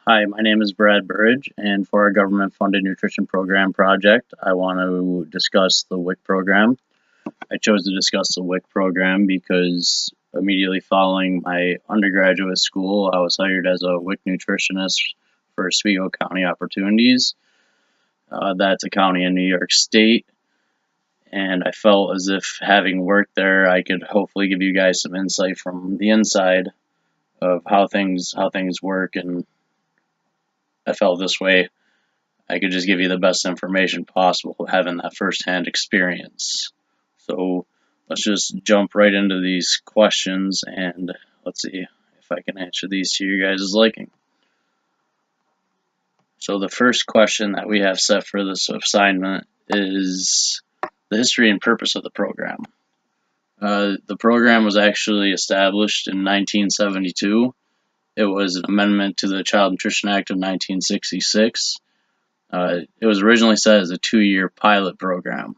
Hi, my name is Brad Burridge, and for our government-funded nutrition program project, I want to discuss the WIC program. I chose to discuss the WIC program because immediately following my undergraduate school, I was hired as a WIC nutritionist for Oswego County Opportunities. That's a county in New York State, and I felt as if having worked there, I could hopefully give you guys some insight from the inside of how things work, and I felt this way I could just give you the best information possible having that firsthand experience. So let's just jump right into these questions and let's see if I can answer these to your guys' liking. So the first question that we have set for this assignment is the history and purpose of the program. The program was actually established in 1972. It was an amendment to the Child Nutrition Act of 1966. It was originally set as a 2-year pilot program.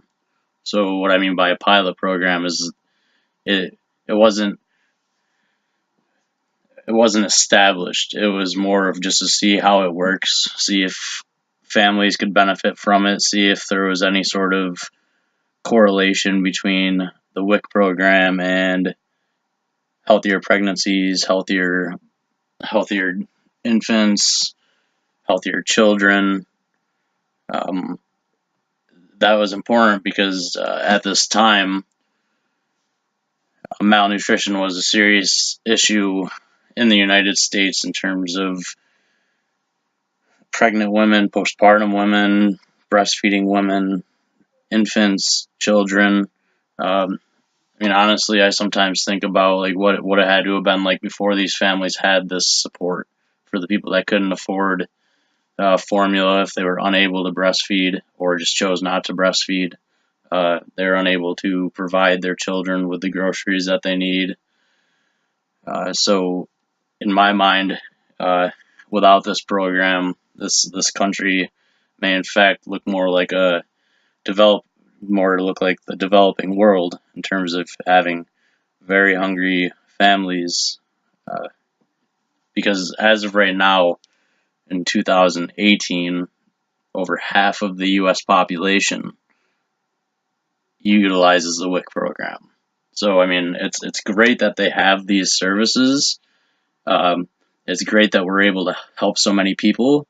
So what I mean by a pilot program is it wasn't established. It was more of just to see how it works, see if families could benefit from it, see if there was any sort of correlation between the WIC program and healthier pregnancies, healthier infants, healthier children. That was important because at this time, malnutrition was a serious issue in the United States in terms of pregnant women, postpartum women, breastfeeding women, infants, children. Honestly, I sometimes think about like what it would have had to have been like before these families had this support for the people that couldn't afford formula if they were unable to breastfeed or just chose not to breastfeed. They're unable to provide their children with the groceries that they need. So, in my mind, without this program, this country may in fact look more like the developing world in terms of having very hungry families. Because as of right now, in 2018, over half of the U.S. population utilizes the WIC program. So it's great that they have these services. It's great that we're able to help so many people,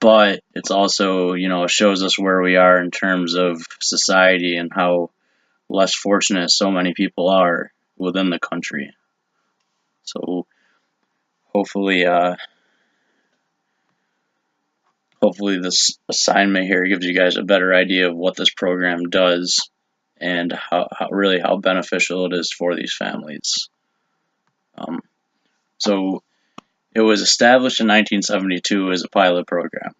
but it's also shows us where we are in terms of society and how less fortunate so many people are within the country. So hopefully this assignment here gives you guys a better idea of what this program does and how beneficial it is for these families. So it was established in 1972 as a pilot program.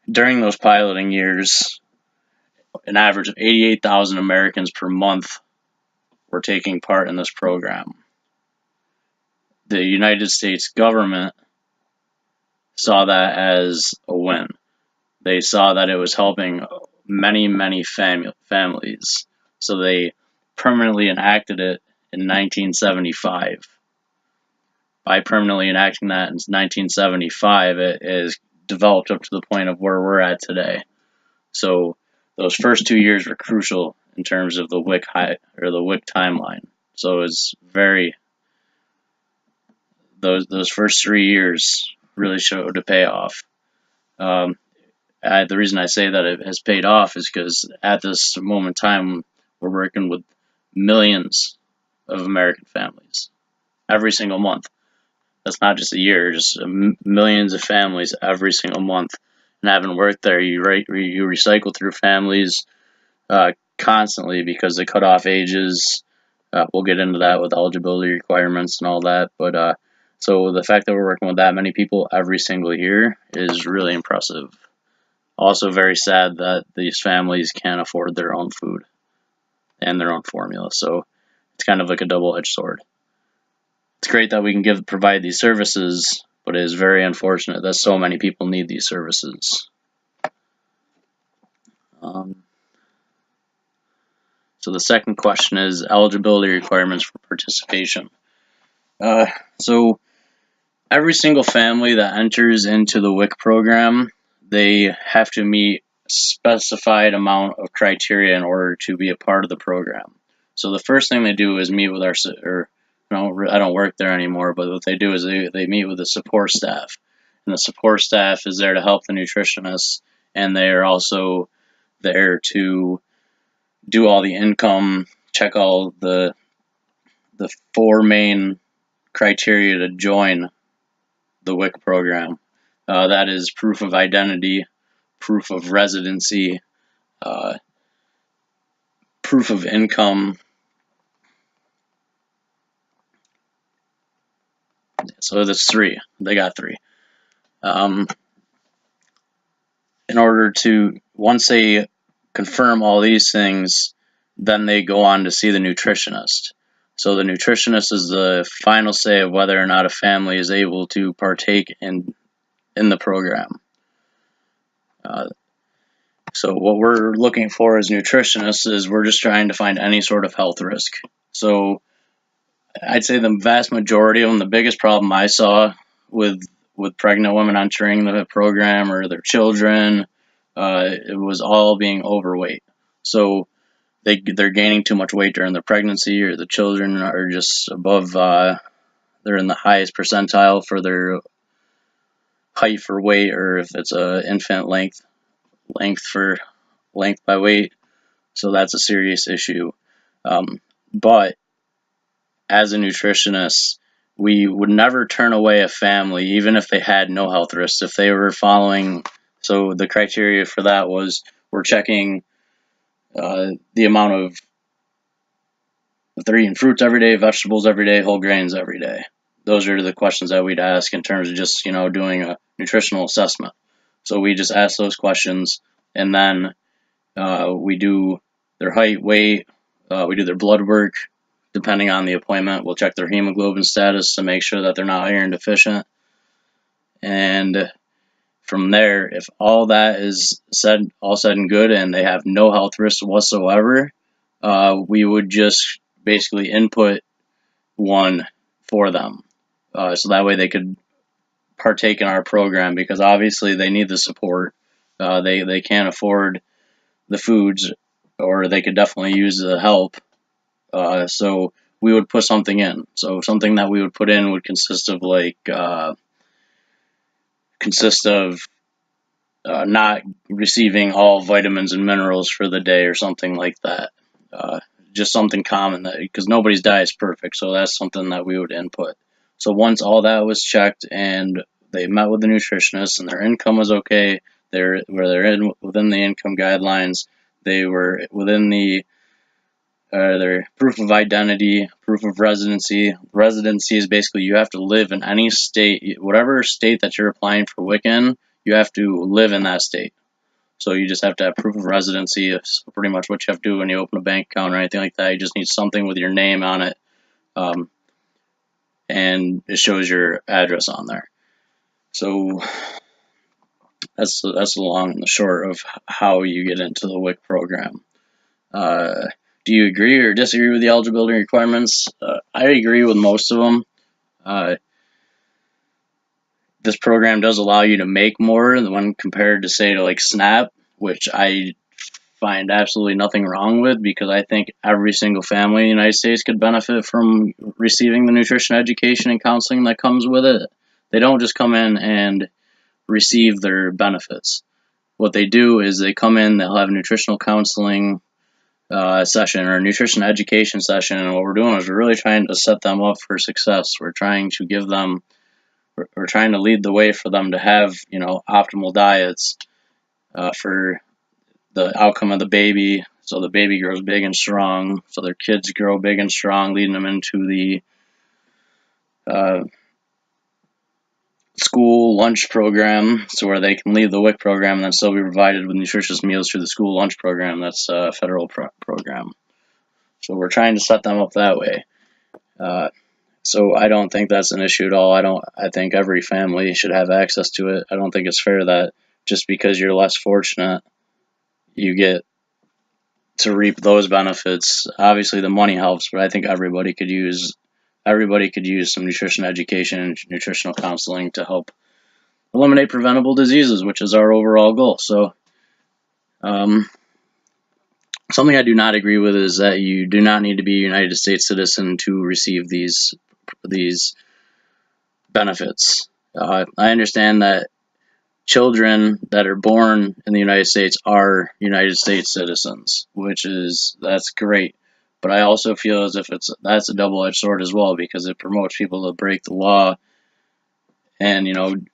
During those piloting years, an average of 88,000 Americans per month were taking part in this program. The United States government saw that as a win. They saw that it was helping many families. So they permanently enacted it in 1975. By permanently enacting that in 1975, it is developed up to the point of where we're at today. So those first 2 years were crucial in terms of the WIC timeline. So it's those first 3 years really showed a payoff. The reason I say that it has paid off is because at this moment in time, we're working with millions of American families every single month. That's not just a year, just millions of families every single month. And having worked there, you recycle through families constantly because the cutoff ages. We'll get into that with eligibility requirements and all that. But so the fact that we're working with that many people every single year is really impressive. Also very sad that these families can't afford their own food and their own formula. So it's kind of like a double-edged sword. It's great that we can provide these services, but it is very unfortunate that so many people need these services. So the second question is eligibility requirements for participation. So every single family that enters into the WIC program, they have to meet a specified amount of criteria in order to be a part of the program. So the first thing they do is meet with I don't work there anymore, but what they do is they meet with the support staff. And the support staff is there to help the nutritionists, and they are also there to do all the income, check all the four main criteria to join the WIC program. That is proof of identity, proof of residency, uh, proof of income. So that's three. They got three. In order to, once they confirm all these things, then they go on to see the nutritionist. So the nutritionist is the final say of whether or not a family is able to partake in the program. So what we're looking for as nutritionists is we're just trying to find any sort of health risk. So I'd say the vast majority of them, the biggest problem I saw with pregnant women entering the program or their children, it was all being overweight. So they're gaining too much weight during their pregnancy, or the children are just above. They're in the highest percentile for their height for weight, or if it's a infant length by weight. So that's a serious issue. But as a nutritionist, we would never turn away a family, even if they had no health risks, if they were following. So the criteria for that was we're checking the amount of they're eating fruits every day, vegetables every day, whole grains every day. Those are the questions that we'd ask in terms of just doing a nutritional assessment. So we just ask those questions, and then we do their height, weight, we do their blood work. Depending on the appointment, we'll check their hemoglobin status to make sure that they're not iron deficient. And from there, if all that is said and good, and they have no health risks whatsoever, we would just basically input one for them, so that way they could partake in our program, because obviously they need the support. They can't afford the foods, or they could definitely use the help. So we would put something in. So something that we would put in would consist of not receiving all vitamins and minerals for the day or something like that. Just something common, that because nobody's diet is perfect, so that's something that we would input. So once all that was checked and they met with the nutritionist and their income was okay, they're within the income guidelines, they were within their proof of identity, proof of residency. Residency is basically you have to live in any state, whatever state that you're applying for WIC in, you have to live in that state. So you just have to have proof of residency. It's pretty much what you have to do when you open a bank account or anything like that. You just need something with your name on it, and it shows your address on there. So that's the long and the short of how you get into the WIC program. Do you agree or disagree with the eligibility requirements? I agree with most of them. This program does allow you to make more when compared to, say, to like SNAP, which I find absolutely nothing wrong with, because I think every single family in the United States could benefit from receiving the nutrition education and counseling that comes with it. They don't just come in and receive their benefits. What they do is they come in, they'll have a nutritional counseling session or a nutrition education session, and what we're doing is we're really trying to set them up for success. We're trying to give them, we're trying to lead the way for them to have optimal diets for the outcome of the baby, so the baby grows big and strong, so their kids grow big and strong, leading them into the school lunch program, so where they can leave the WIC program and then still be provided with nutritious meals through the school lunch program. That's a federal program. So we're trying to set them up that way. So I don't think that's an issue at all. I think every family should have access to it. I don't think it's fair that just because you're less fortunate, you get to reap those benefits. Obviously the money helps, but I think everybody could use everybody could use some nutrition education and nutritional counseling to help eliminate preventable diseases, which is our overall goal. So, something I do not agree with is that you do not need to be a United States citizen to receive these benefits. I understand that children that are born in the United States are United States citizens, that's great. But I also feel as if that's a double-edged sword as well, because it promotes people to break the law and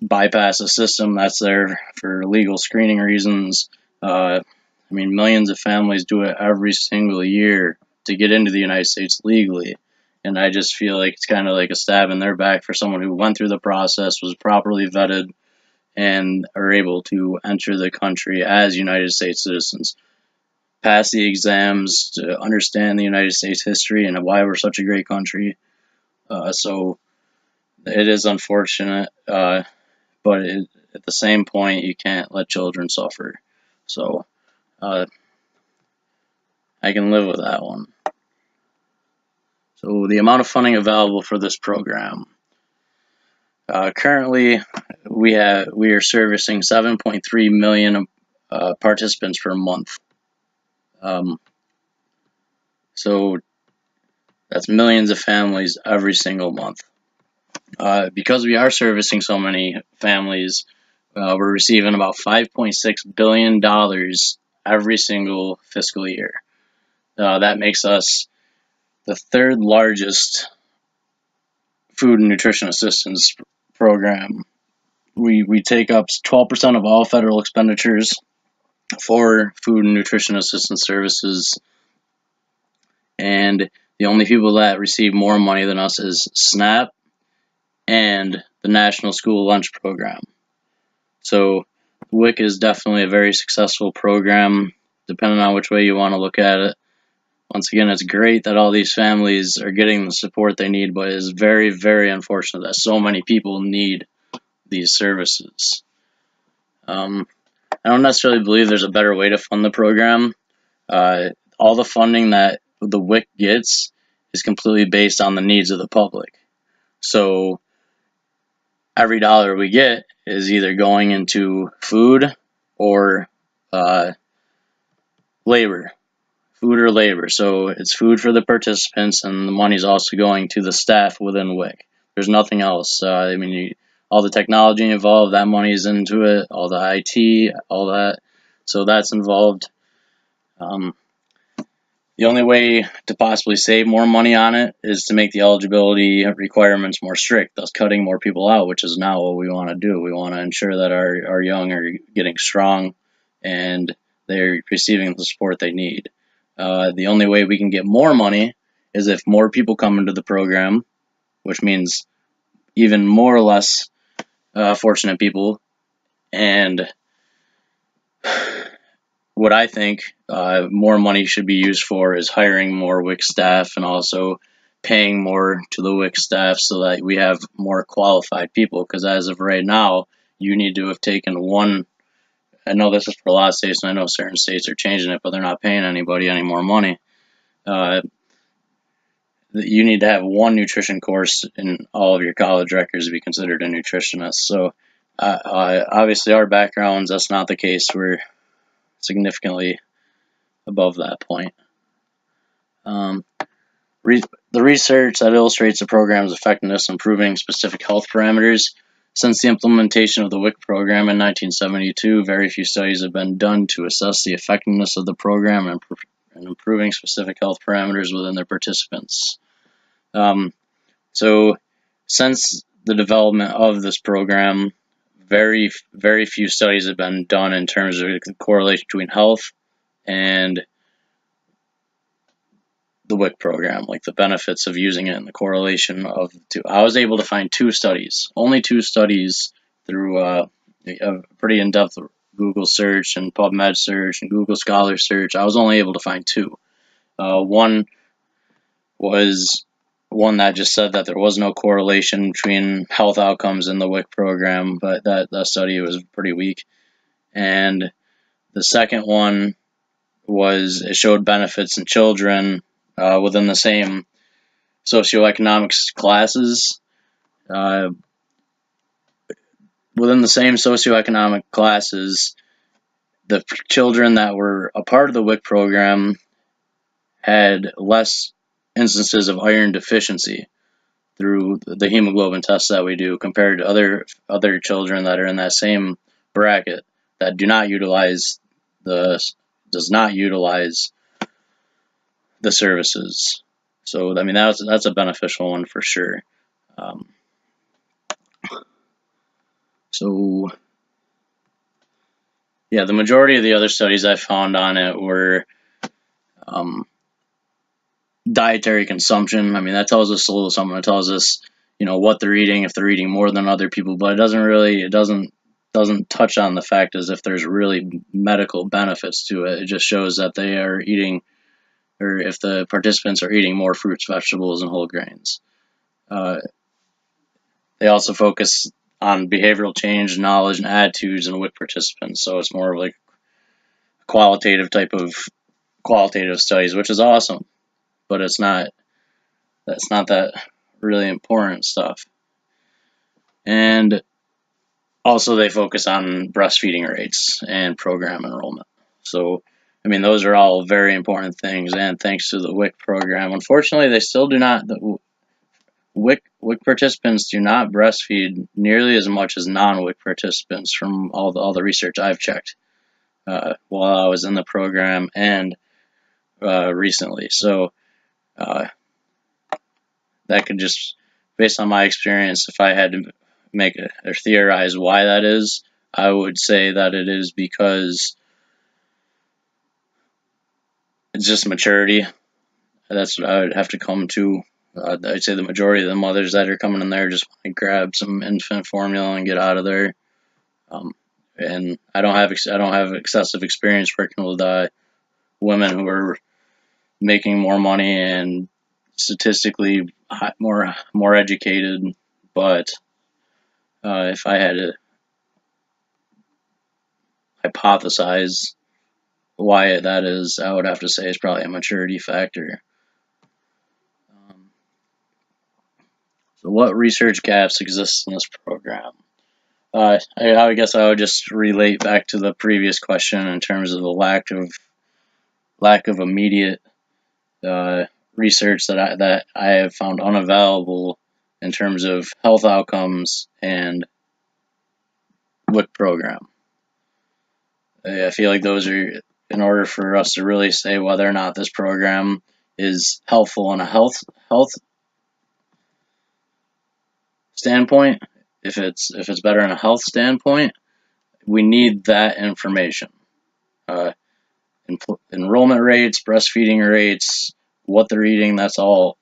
bypass a system that's there for legal screening reasons. Millions of families do it every single year to get into the United States legally. And I just feel like it's kind of like a stab in their back for someone who went through the process, was properly vetted, and are able to enter the country as United States citizens, pass the exams to understand the United States history and why we're such a great country. So it is unfortunate, but at the same point, you can't let children suffer. So I can live with that one. So the amount of funding available for this program. Currently, we are servicing 7.3 million participants per month. So that's millions of families every single month. Because we are servicing so many families, we're receiving about $5.6 billion every single fiscal year. That makes us the third largest food and nutrition assistance program. We take up 12% of all federal expenditures for food and nutrition assistance services, and the only people that receive more money than us is SNAP and the National School Lunch Program. So WIC is definitely a very successful program, depending on which way you want to look at it. Once again, it's great that all these families are getting the support they need, but it's very, very unfortunate that so many people need these services. I don't necessarily believe there's a better way to fund the program. All the funding that the WIC gets is completely based on the needs of the public. So every dollar we get is either going into food or labor. Food or labor. So it's food for the participants, and the money's also going to the staff within WIC. There's nothing else. All the technology involved, that money is into it. All the IT, all that. So that's involved. The only way to possibly save more money on it is to make the eligibility requirements more strict, thus cutting more people out, which is not what we want to do. We want to ensure that our young are getting strong and they're receiving the support they need. The only way we can get more money is if more people come into the program, which means even more or less fortunate people. And what I think more money should be used for is hiring more WIC staff and also paying more to the WIC staff so that we have more qualified people. Because as of right now, you need to have taken one. I know this is for a lot of states, and I know certain states are changing it, but they're not paying anybody any more money. You need to have one nutrition course in all of your college records to be considered a nutritionist. So obviously our backgrounds, that's not the case. We're significantly above that point. The research that illustrates the program's effectiveness in improving specific health parameters. Since the implementation of the WIC program in 1972, very few studies have been done to assess the effectiveness of the program and improving specific health parameters within their participants. So since the development of this program, very, very few studies have been done in terms of the correlation between health and the WIC program, like the benefits of using it and the correlation of the two. I was able to find only two studies through a pretty in-depth Google search and PubMed search and Google Scholar search. I was only able to find two. One was one that just said that there was no correlation between health outcomes in the WIC program, but that study was pretty weak. And the second one it showed benefits in children within the same socioeconomics classes. Within the same socioeconomic classes, the children that were a part of the WIC program had less instances of iron deficiency through the hemoglobin tests that we do compared to other children that are in that same bracket that does not utilize the services. So I mean that's a beneficial one for sure. So yeah, the majority of the other studies I found on it were dietary consumption. I mean, that tells us a little something. It tells us, what they're eating, if they're eating more than other people, but it doesn't touch on the fact as if there's really medical benefits to it. It just shows that they are eating, or if the participants are eating more fruits, vegetables, and whole grains. They also focus on behavioral change, knowledge, and attitudes in WIC participants. So it's more of like qualitative studies, which is awesome, but that's not that really important stuff. And also they focus on breastfeeding rates and program enrollment. So I mean, those are all very important things, and thanks to the WIC program, unfortunately, they still do not. WIC participants do not breastfeed nearly as much as non-WIC participants from all the research I've checked while I was in the program and recently. So that could just, based on my experience, if I had to make or theorize why that is, I would say that it is because it's just maturity. That's what I would have to come to. I'd say the majority of the mothers that are coming in there just want to grab some infant formula and get out of there. And I don't have excessive experience working with women who are making more money and statistically more educated. But if I had to hypothesize why that is, I would have to say it's probably a maturity factor. So what research gaps exist in this program? I guess I would just relate back to the previous question in terms of the lack of immediate research that I have found unavailable in terms of health outcomes and WIC program. I feel like those are, in order for us to really say whether or not this program is helpful in a health standpoint, if it's better in a health standpoint, we need that information. Enrollment rates, breastfeeding rates, what they're eating, that's all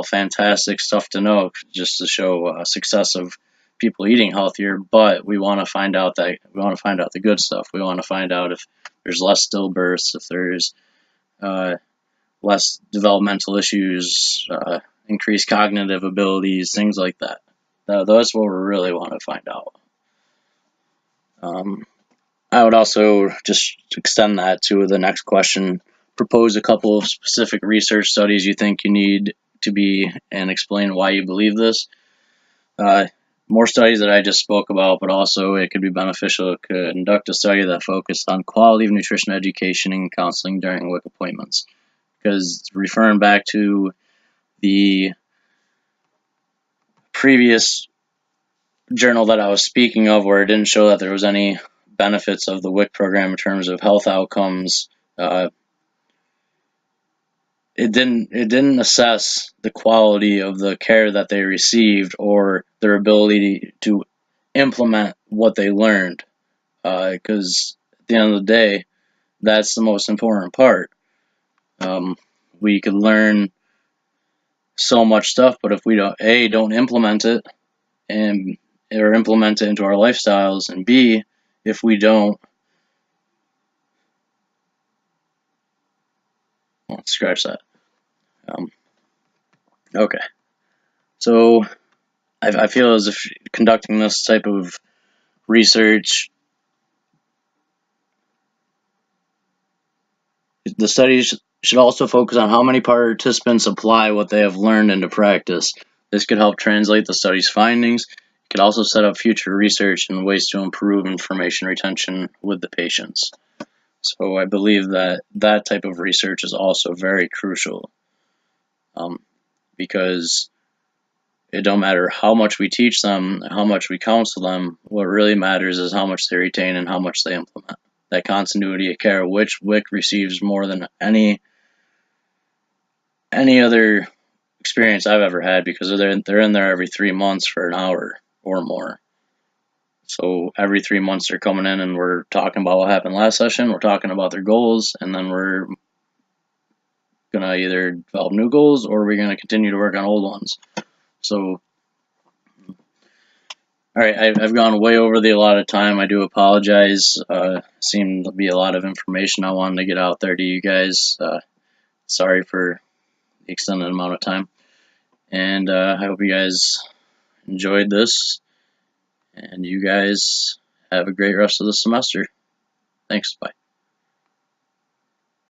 fantastic stuff to know, just to show success of people eating healthier. But we want to find out the good stuff. We want to find out if there's less stillbirths, if there's less developmental issues, increased cognitive abilities, things like that. That's what we really want to find out. I would also just extend that to the next question. Propose a couple of specific research studies you think you need to be, and explain why you believe this. More studies that I just spoke about, but also it could be beneficial to conduct a study that focused on quality of nutrition education and counseling during WIC appointments. Because referring back to the previous journal that I was speaking of, where it didn't show that there was any benefits of the WIC program in terms of health outcomes, it didn't assess the quality of the care that they received or their ability to implement what they learned. Because at the end of the day, that's the most important part. We could learn so much stuff, but if we don't implement it or implement it into our lifestyles, and B, if we don't, well, scratch that. Okay, so I feel as if conducting this type of research, the studies should also focus on how many participants apply what they have learned into practice. This could help translate the study's findings. It could also set up future research and ways to improve information retention with the patients. So I believe that that type of research is also very crucial, because it don't matter how much we teach them, how much we counsel them. What really matters is how much they retain and how much they implement. That continuity of care, which WIC receives more than any other experience I've ever had, because they're in there every 3 months for an hour or more. So every 3 months they're coming in and we're talking about what happened last session, we're talking about their goals, and then we're gonna either develop new goals or we're gonna continue to work on old ones. So, all right, I've gone way over the allotted time. I do apologize. Seemed to be a lot of information I wanted to get out there to you guys. Sorry for the extended amount of time, and I hope you guys enjoyed this, and you guys have a great rest of the semester. Thanks. Bye.